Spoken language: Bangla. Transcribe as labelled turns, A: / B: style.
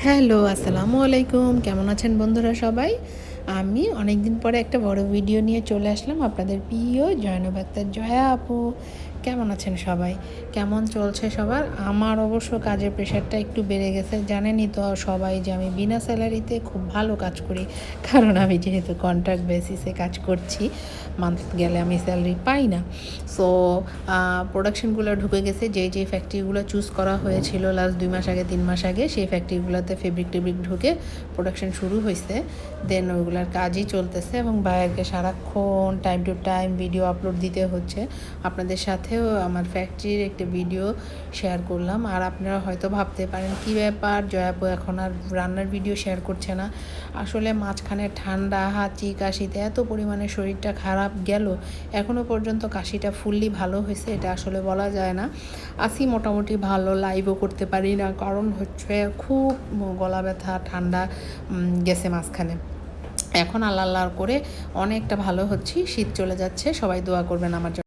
A: হ্যালো, আসসালামু আলাইকুম। কেমন আছেন বন্ধুরা সবাই? আমি অনেকদিন পরে একটা বড় ভিডিও নিয়ে চলে আসলাম আপনাদের প্রিয় জয়নব আক্তার জয়া আপু। কেমন আছেন সবাই? কেমন চলছে সবার? আমার অবশ্য কাজের প্রেশারটা একটু বেড়ে গেছে। জানেনই তো সবাই যে আমি বিনা স্যালারিতে খুব ভালো কাজ করি। কারণ আমি যেহেতু কন্ট্রাক্ট বেসিসে কাজ করছি, মান্থ গেলে আমি স্যালারি পাই না। সো প্রোডাকশনগুলো ঢুকে গেছে, যেই ফ্যাক্টরিগুলো চুজ করা হয়েছিল লাস্ট 2 মাস আগে 3 মাস আগে, সেই ফ্যাক্টরিগুলোতে ফেব্রিক টেব্রিক ঢুকে প্রোডাকশন শুরু হয়েছে। দেন ওইগুলোর কাজই চলতেছে এবং বায়ারকে সারাক্ষণ time to time video upload দিতে হচ্ছে। আপনাদের সাথেও আমার ফ্যাক্টরির একটা ভিডিও শেয়ার করলাম। আর আপনারা হয়তো ভাবতে পারেন কী ব্যাপার, জয়াপু এখন আর রান্নার ভিডিও শেয়ার করছে না। আসলে মাঝখানে ঠান্ডা, হাঁচি, কাশিতে এত পরিমাণে শরীরটা খারাপ গেল, এখনও পর্যন্ত কাশিটা ফুললি ভালো হয়েছে এটা আসলে বলা যায় না। আছি মোটামুটি ভালো, লাইভও করতে পারি না, কারণ হচ্ছে খুব গলা ব্যথা, ঠান্ডা গেছে মাঝখানে। এখন আল্লাহ আল্লাহ করে অনেকটা ভালো হচ্ছি। শীত চলে যাচ্ছে, সবাই দোয়া করবেন আমার জন্য।